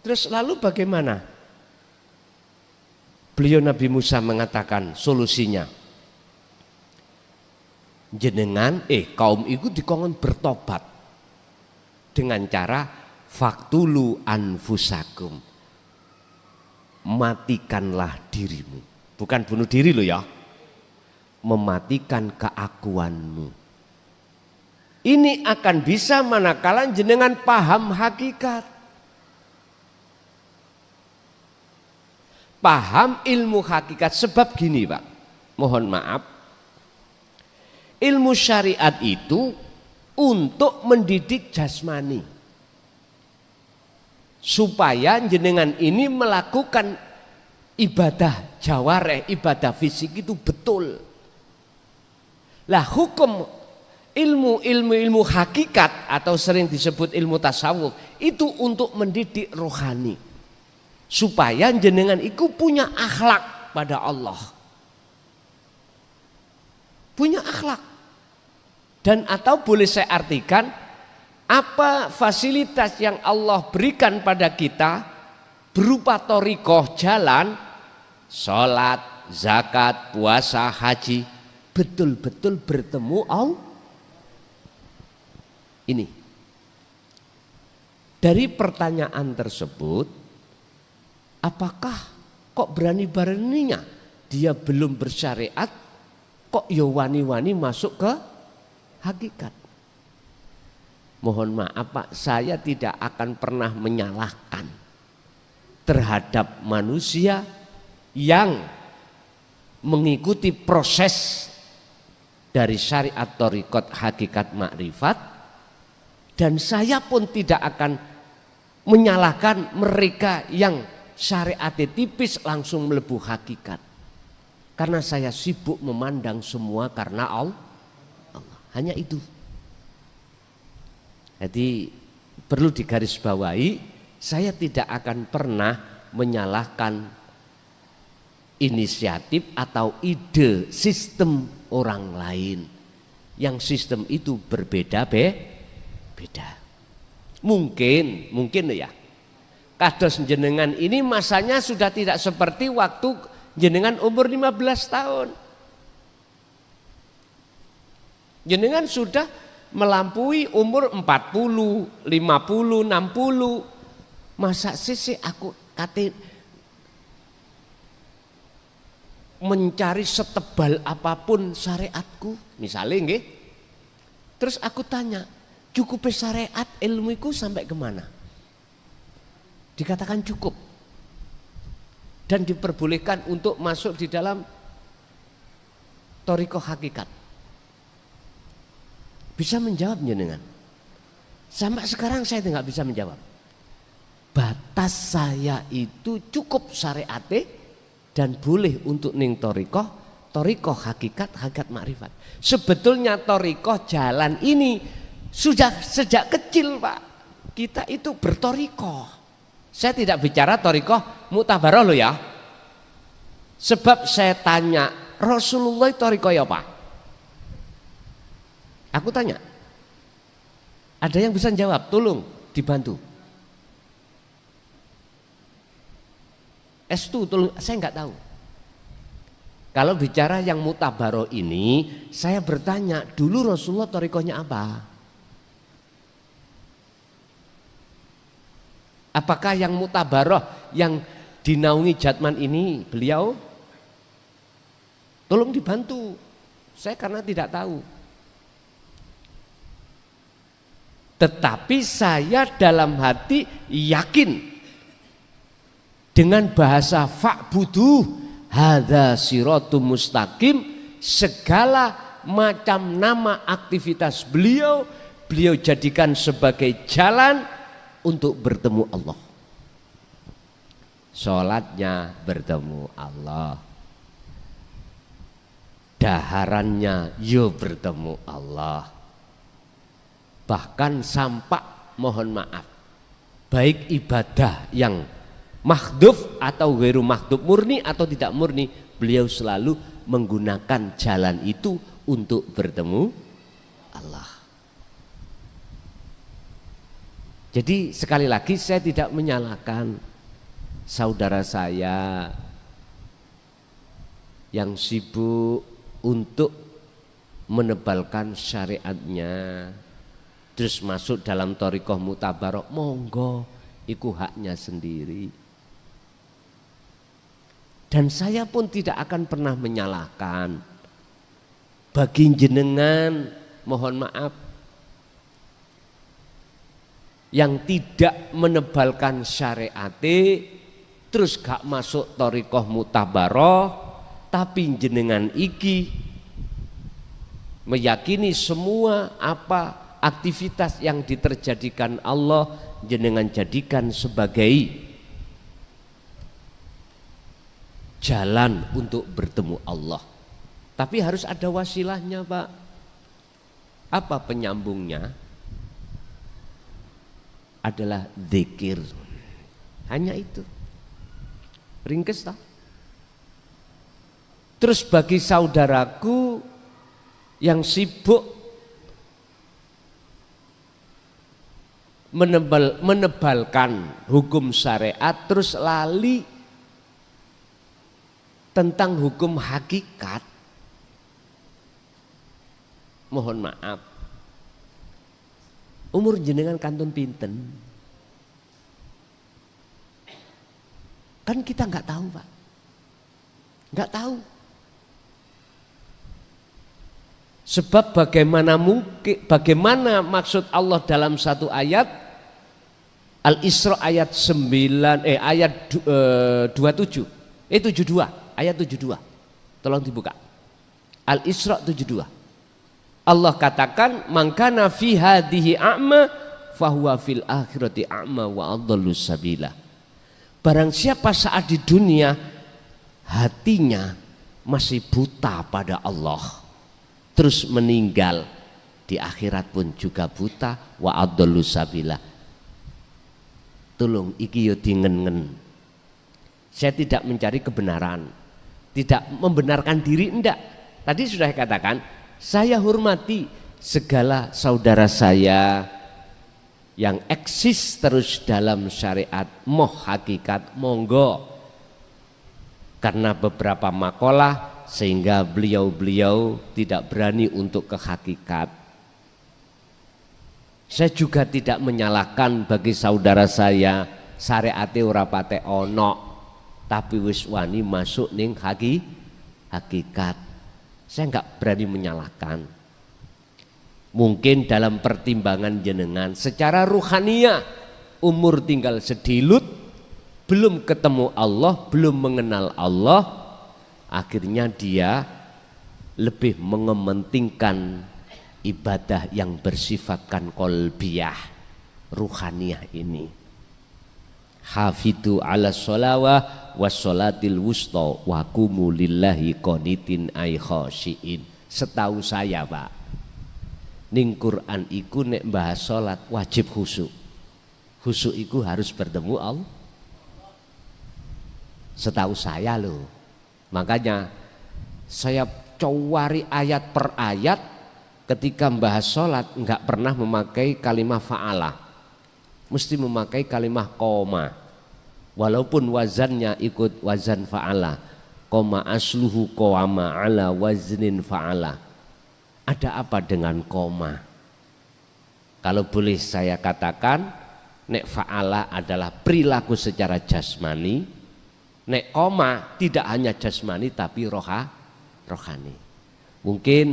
Terus lalu bagaimana? Beliau Nabi Musa mengatakan solusinya. Jenengan kaum itu dikongkon bertobat dengan cara faktulu anfusakum, matikanlah dirimu. Bukan bunuh diri lo ya, mematikan keakuanmu. Ini akan bisa manakala jenengan paham hakikat, paham ilmu hakikat. Sebab gini Pak, mohon maaf, ilmu syariat itu untuk mendidik jasmani, supaya jenengan ini melakukan ibadah jawareh, ibadah fisik itu betul. Lah hukum ilmu hakikat atau sering disebut ilmu tasawuf itu untuk mendidik rohani, supaya jenengan itu punya akhlak pada Allah, punya akhlak. Dan atau boleh saya artikan, apa fasilitas yang Allah berikan pada kita berupa thariqah, jalan, sholat, zakat, puasa, haji, betul-betul bertemu Allah. Ini dari pertanyaan tersebut, apakah kok berani-beraninya dia belum bersyariat kok ya wani-wani masuk ke hakikat? Mohon maaf Pak, saya tidak akan pernah menyalahkan terhadap manusia yang mengikuti proses dari syariat thariqat hakikat makrifat, dan saya pun tidak akan menyalahkan mereka yang syariatnya tipis langsung melebu hakikat, karena saya sibuk memandang semua karena Allah. Hanya itu. Jadi perlu digarisbawahi, saya tidak akan pernah menyalahkan inisiatif atau ide sistem orang lain yang sistem itu beda. Mungkin ya, kados jenengan ini masanya sudah tidak seperti waktu jenengan umur 15 tahun. Jenengan sudah melampaui umur 40, 50, 60. Masa sih aku kate mencari setebal apapun syariatku, misalnya nggih. Terus aku tanya, cukup syariat ilmuku sampai kemana? Dikatakan cukup dan diperbolehkan untuk masuk di dalam thariqah hakikat. Bisa menjawab jenengan? Sampai sekarang saya tidak bisa menjawab. Batas saya itu cukup syariate dan boleh untuk ning thariqah hakikat makrifat. Sebetulnya thariqah jalan ini sudah sejak kecil Pak. Kita itu berthariqah. Saya tidak bicara thariqah muktabarah loh ya. Sebab saya tanya, Rasulullah thariqah ya Pak? Aku tanya, ada yang bisa jawab? Tolong dibantu. Estu tolong, saya nggak tahu. Kalau bicara yang mutabaroh ini, saya bertanya, dulu Rasulullah thariqahnya apa? Apakah yang mutabaroh, yang dinaungi Jatman ini beliau? Tolong dibantu, saya karena tidak tahu. Tetapi saya dalam hati yakin dengan bahasa fa'budu hadza siratum mustaqim, segala macam nama aktivitas beliau jadikan sebagai jalan untuk bertemu Allah. Sholatnya bertemu Allah, daharannya yo bertemu Allah. Bahkan sampak, mohon maaf, baik ibadah yang mahdhuf atau ghairu mahdhuf, murni atau tidak murni, beliau selalu menggunakan jalan itu untuk bertemu Allah. Jadi sekali lagi saya tidak menyalahkan saudara saya yang sibuk untuk menebalkan syariatnya, terus masuk dalam thariqah mutabaroh, monggo, iku haknya sendiri. Dan saya pun tidak akan pernah menyalahkan. Bagi jenengan, mohon maaf, yang tidak menebalkan syariat, terus gak masuk thariqah mutabaroh, tapi jenengan iki meyakini semua apa aktivitas yang diterjadikan Allah jenengan jadikan sebagai jalan untuk bertemu Allah. Tapi harus ada wasilahnya, Pak. Apa penyambungnya? Adalah zikir. Hanya itu. Ringkes tak? Terus bagi saudaraku yang sibuk menebalkan hukum syariat terus lali tentang hukum hakikat, mohon maaf, umur jenengan kantun pinten? Kan kita nggak tahu, Pak, nggak tahu. Sebab bagaimana maksud Allah dalam satu ayat Al-Isra ayat 9 ayat 27 72 ayat 72, tolong dibuka Al-Isra 72. Allah katakan mangkana fi hadhihi a'ma fahuwa fil akhirati a'ma wa adallu sabila. Barang siapa saat di dunia hatinya masih buta pada Allah, terus meninggal di akhirat pun juga buta, wa adallu sabila. Tolong iki yo dingen-ngen. Saya tidak mencari kebenaran, tidak membenarkan diri, enggak. Tadi sudah saya katakan, saya hormati segala saudara saya yang eksis terus dalam syariat, moh hakikat, monggo. Karena beberapa makalah sehingga beliau tidak berani untuk ke hakikat. Saya juga tidak menyalahkan bagi saudara saya syariate ora pate ono tapi wis wani masuk ning hakikat. Saya enggak berani menyalahkan. Mungkin dalam pertimbangan jenengan secara ruhaniyah umur tinggal sedilut, belum ketemu Allah, belum mengenal Allah, akhirnya dia lebih mengementingkan ibadah yang bersifatkan qalbiyah, ruhaniyah ini. Hafidhu ala sholawah wassolatil wusta wa qumu lillahi qanitin ay khashiin. Setahu saya, Pak, ning Quran iku nek bahas salat wajib khusyuk. Khusyuk iku harus bertemu Allah. Setahu saya loh. Makanya saya cowari ayat per ayat, ketika membahas sholat enggak pernah memakai kalimah fa'alah, mesti memakai kalimah koma. walaupun wazannya ikut wazan fa'ala, koma asluhu qawama ala waznin fa'ala. Ada apa dengan koma? Kalau boleh saya katakan, nek fa'ala adalah perilaku secara jasmani, nek koma tidak hanya jasmani tapi rohani. Mungkin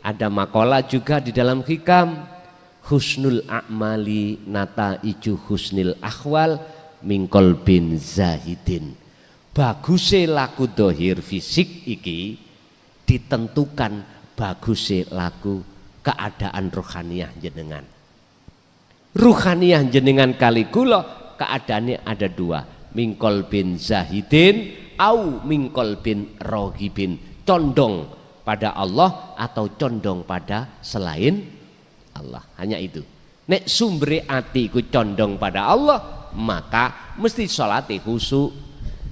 ada makalah juga di dalam hikam, husnul a'mali nata iju husnil akhwal mingkol bin zahidin. Bagusnya laku dohir fisik iki ditentukan bagusnya laku keadaan rohaniah jenengan. Ruhaniyah jenengan kali kula keadaannya ada dua, mingkol bin zahidin au mingkol bin rohibin, condong pada Allah atau condong pada selain Allah. Hanya itu. Nek sumber hati ku condong pada Allah, maka mesti salate khusyuk.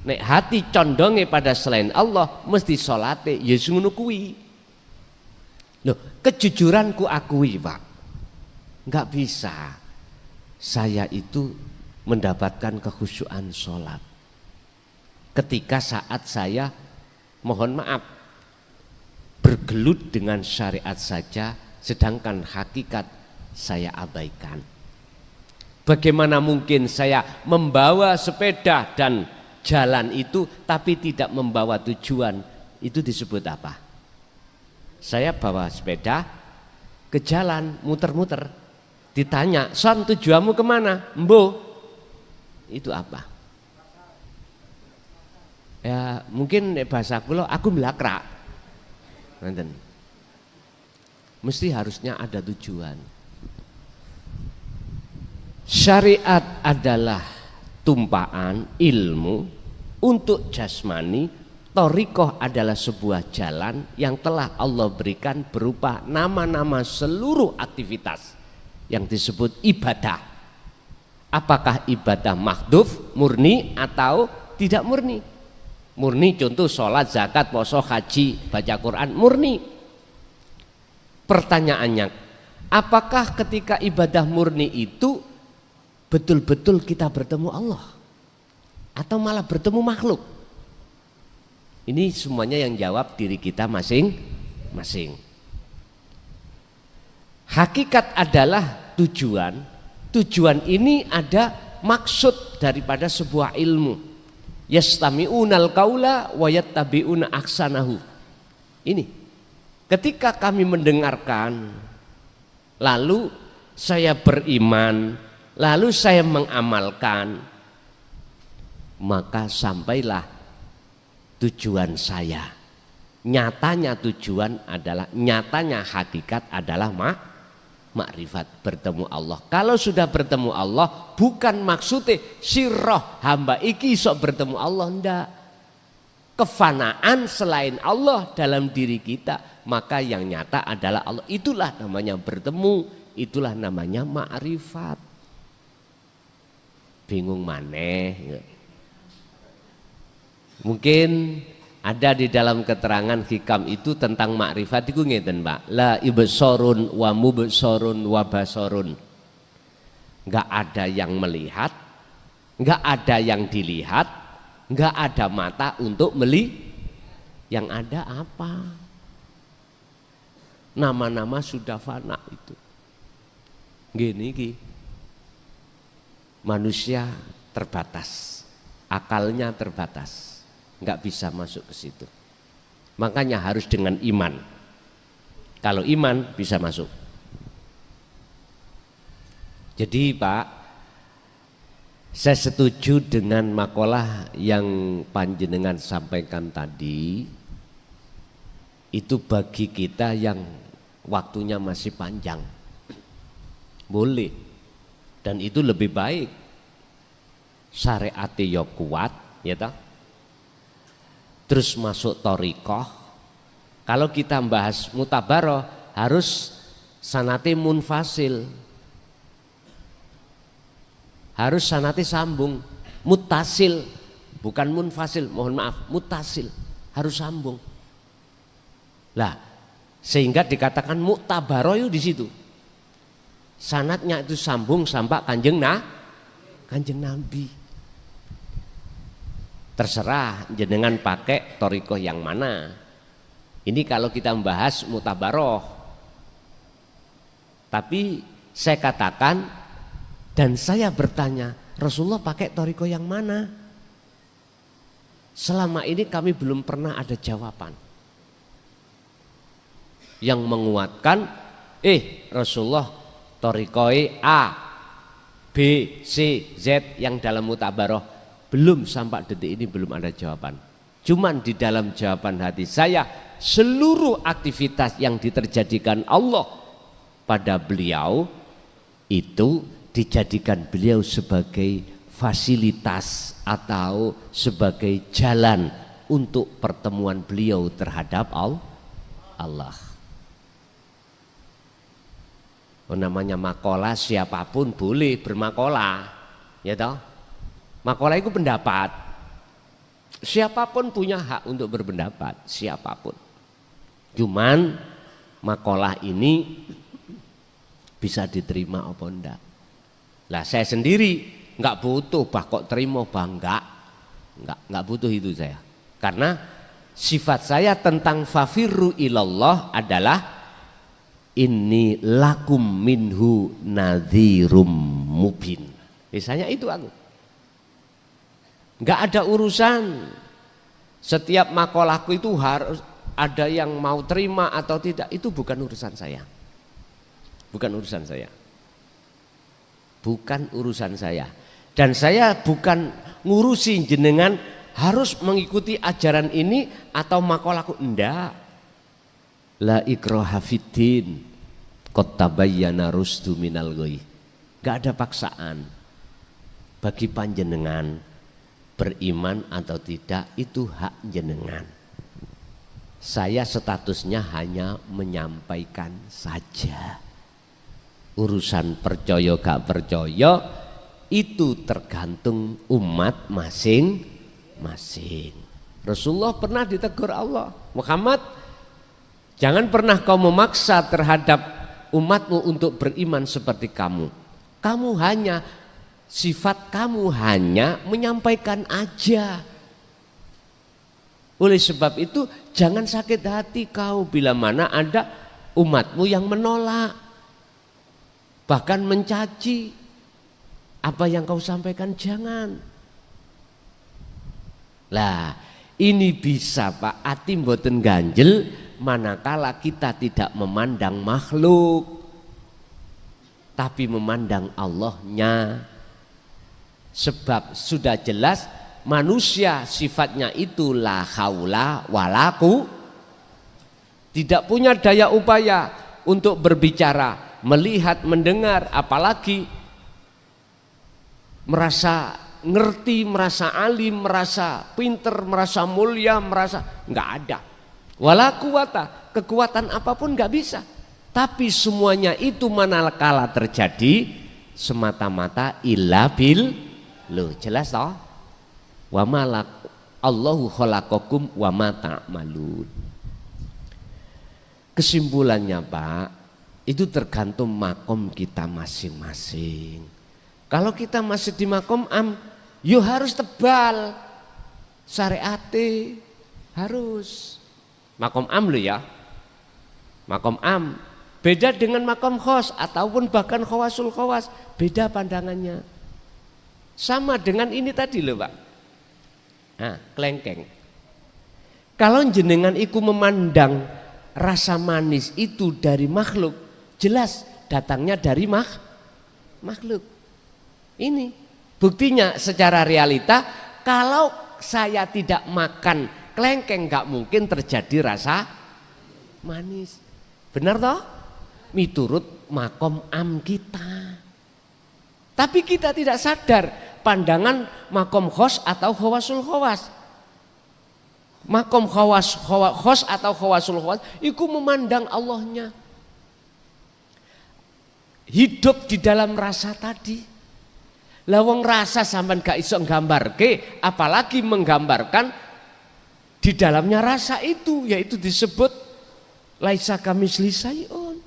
Nek hati condongnya pada selain Allah, mesti salate ya ngono kuwi. Loh, kejujuran ku akui, Pak. Enggak bisa saya itu mendapatkan kekhusyuan sholat ketika saat saya mohon maaf bergelut dengan syariat saja, sedangkan hakikat saya abaikan. Bagaimana mungkin saya membawa sepeda dan jalan itu tapi tidak membawa tujuan? Itu disebut apa? Saya bawa sepeda ke jalan muter-muter, ditanya, "Son, tujuanmu kemana?" "Mbo." Itu apa? Ya mungkin bahasa kula aku melakrak. Nanten. Mesti harusnya ada tujuan. Syariat adalah tumpaan ilmu untuk jasmani, thariqah adalah sebuah jalan yang telah Allah berikan berupa nama-nama seluruh aktivitas yang disebut ibadah. Apakah ibadah mahdhuf, murni atau tidak murni? Murni contoh sholat, zakat, puasa, haji, baca Quran, murni. Pertanyaannya, apakah ketika ibadah murni itu betul-betul kita bertemu Allah atau malah bertemu makhluk? Ini semuanya yang jawab diri kita masing-masing. Hakikat adalah tujuan. Tujuan ini ada maksud daripada sebuah ilmu. Yastami'unal qaula wa yattabi'una ahsanahu. Ini ketika kami mendengarkan, lalu saya beriman, lalu saya mengamalkan, maka sampailah tujuan saya. Nyatanya tujuan adalah, nyatanya hakikat adalah makrifat, bertemu Allah. Kalau sudah bertemu Allah, bukan maksudnya sirroh hamba iki sok bertemu Allah, ndak. Kefanaan selain Allah dalam diri kita, maka yang nyata adalah Allah. Itulah namanya bertemu, itulah namanya makrifat. Bingung maneh? Mungkin ada di dalam keterangan hikam itu tentang makrifat itu ngeten, Pak. La ibsorun wa mubsorun wa basorun. Enggak ada yang melihat, enggak ada yang dilihat, enggak ada mata untuk melihat. Yang ada apa? Nama-nama sudah fana itu. Gini ki. Manusia terbatas, akalnya terbatas. Nggak bisa masuk ke situ. Makanya harus dengan iman. Kalau iman bisa masuk. Jadi Pak, saya setuju dengan makalah yang panjenengan sampaikan tadi. Itu bagi kita yang waktunya masih panjang, boleh, dan itu lebih baik. Syariat ya kuat, ya toh. Terus masuk thariqah. Kalau kita bahas mutabaroh harus sanate munfasil, harus sanate sambung. Mutasil, bukan munfasil, mohon maaf, mutasil, harus sambung. Lah, sehingga dikatakan mutabaroh itu di situ. Sanatnya itu sambung sampai kanjeng Nabi. Terserah jenengan pakai thariqah yang mana. Ini kalau kita membahas mutabaroh. Tapi saya katakan dan saya bertanya, Rasulullah pakai thariqah yang mana? Selama ini kami belum pernah ada jawaban yang menguatkan Rasulullah thariqah A, B, C, Z yang dalam mutabaroh. Belum sampai detik ini belum ada jawaban. Cuman di dalam jawaban hati saya, seluruh aktivitas yang diterjadikan Allah pada beliau itu dijadikan beliau sebagai fasilitas atau sebagai jalan untuk pertemuan beliau terhadap Allah. Namanya makalah, siapapun boleh bermakalah, ya toh? Makalah itu pendapat. Siapapun punya hak untuk berpendapat, siapapun. Cuman makalah ini bisa diterima apa enggak. Lah saya sendiri enggak butuh bah kok terima bah enggak butuh itu saya. Karena sifat saya tentang fafirru ilallah adalah inni lakum minhu nadhirum mubin. Misalnya itu aku. Enggak ada urusan. Setiap makalahku itu harus ada yang mau terima atau tidak, itu bukan urusan saya. Bukan urusan saya. Bukan urusan saya. Dan saya bukan ngurusin jenengan harus mengikuti ajaran ini atau makalahku, enggak. La ikraha fiddin qad tabayyana rusdu minal ghayy. Enggak ada paksaan. Bagi panjenengan beriman atau tidak itu hak jenengan. Saya statusnya hanya menyampaikan saja. Urusan percaya gak percaya itu tergantung umat masing-masing. Rasulullah pernah ditegur Allah, Muhammad, jangan pernah kau memaksa terhadap umatmu untuk beriman seperti kamu. Sifat kamu hanya menyampaikan aja. Oleh sebab itu jangan sakit hati kau bila mana ada umatmu yang menolak, bahkan mencaci apa yang kau sampaikan, jangan. Lah ini bisa Pak, ati mboten ganjel manakala kita tidak memandang makhluk tapi memandang Allahnya. Sebab sudah jelas manusia sifatnya itu la haula walaku, tidak punya daya upaya untuk berbicara, melihat, mendengar, apalagi merasa ngerti, merasa alim, merasa pinter, merasa mulia, merasa nggak ada. Walaku wata, kekuatan apapun nggak bisa. Tapi semuanya itu manakala terjadi semata-mata illa bil. Loh jelas toh? Wa malak Allahu khalaqakum wa ma ta'malun. Kesimpulannya Pak, itu tergantung makom kita masing-masing. Kalau kita masih di makom yo harus tebal syariate, harus makom lo ya. Makom beda dengan makom khos ataupun bahkan khawasul khawas, beda pandangannya. Sama dengan ini tadi loh Pak. Nah, kelengkeng. Kalau jenengan iku memandang rasa manis itu dari makhluk, jelas datangnya dari makhluk. Ini buktinya secara realita, kalau saya tidak makan kelengkeng gak mungkin terjadi rasa manis. Benar toh? Miturut makom kita. Tapi kita tidak sadar pandangan makom khos atau khawasul khawas. Makom khos atau khawasul khawas itu memandang Allahnya. Hidup di dalam rasa tadi. Lawang rasa sampean gak iso nggambarke, apalagi menggambarkan di dalamnya rasa itu, yaitu disebut laisa kamitsli syai'un.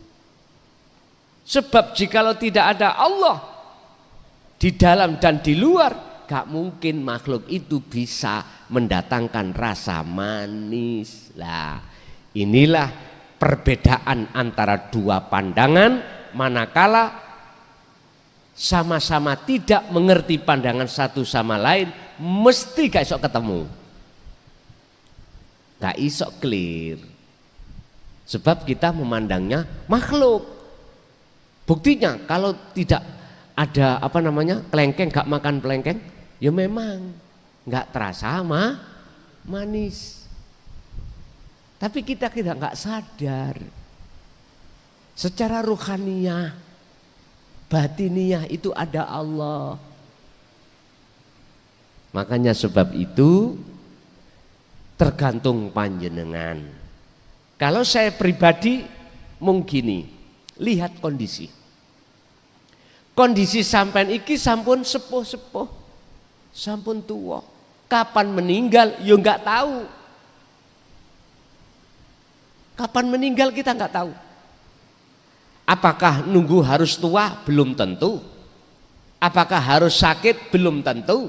Sebab jikalau tidak ada Allah di dalam dan di luar, gak mungkin makhluk itu bisa mendatangkan rasa manis. Lah, inilah perbedaan antara dua pandangan, manakala sama-sama tidak mengerti pandangan satu sama lain, mesti gak iso ketemu, gak iso clear. Sebab kita memandangnya makhluk. Buktinya kalau tidak ada kelengkeng, gak makan kelengkeng, ya memang gak terasa manis. Tapi kita nggak sadar secara ruhaniyah, batiniyah itu ada Allah. Makanya sebab itu tergantung panjenengan. Kalau saya pribadi mungkin lihat kondisi sampean iki sampun sepuh-sepuh, sampun tua. Kapan meninggal yo nggak tahu. Kapan meninggal kita nggak tahu. Apakah nunggu harus tua? Belum tentu. Apakah harus sakit? Belum tentu.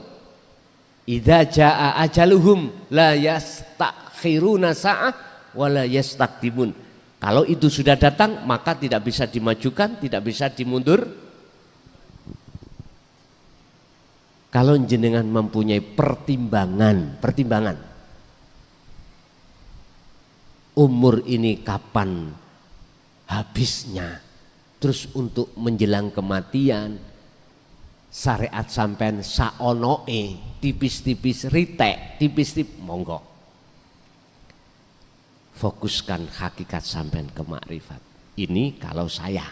Idza jaa ajaluhum la yastakhiruna sa'ah wala yastaqdimun. Kalau itu sudah datang maka tidak bisa dimajukan, tidak bisa dimundur. Kalau jenengan mempunyai pertimbangan, umur ini kapan habisnya, terus untuk menjelang kematian, syariat sampean saonoe, tipis-tipis ritek, tipis-tipis, monggo. Fokuskan hakikat sampean ke makrifat. Ini kalau saya.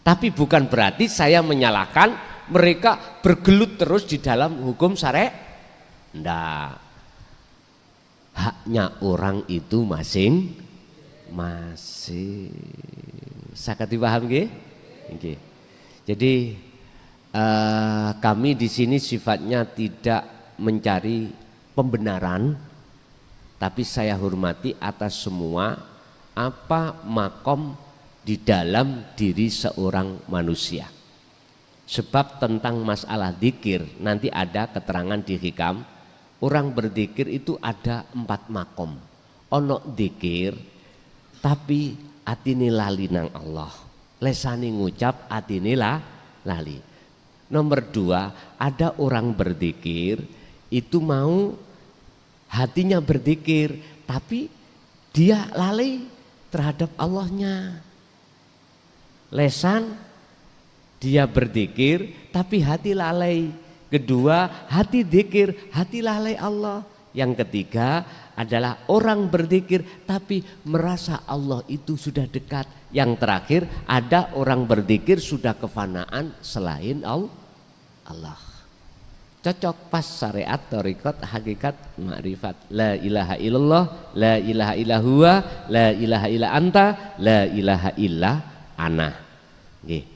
Tapi bukan berarti saya menyalahkan mereka bergelut terus di dalam hukum syariat. Ndak. Haknya orang itu masing-masing. Saged dipaham nggih? Nggih. Jadi kami di sini sifatnya tidak mencari pembenaran, tapi saya hormati atas semua apa makom di dalam diri seorang manusia. Sebab tentang masalah dzikir nanti ada keterangan di hikam. Orang berzikir itu ada 4 makom. Ono dzikir tapi atine lali nang Allah. Lesani ngucap atine lali. Nomor 2, ada orang berzikir itu mau hatinya berzikir tapi dia lalai terhadap Allahnya. Lesan dia berzikir tapi hati lalai. Kedua, hati zikir, hati lalai Allah. Yang ketiga adalah orang berzikir tapi merasa Allah itu sudah dekat. Yang terakhir ada orang berzikir sudah kefanaan selain Allah. Cocok pas syariat, thariqat, hakikat, makrifat. La ilaha illallah, la ilaha illallah, la ilaha illa anta, la ilaha illa ana. Nggih.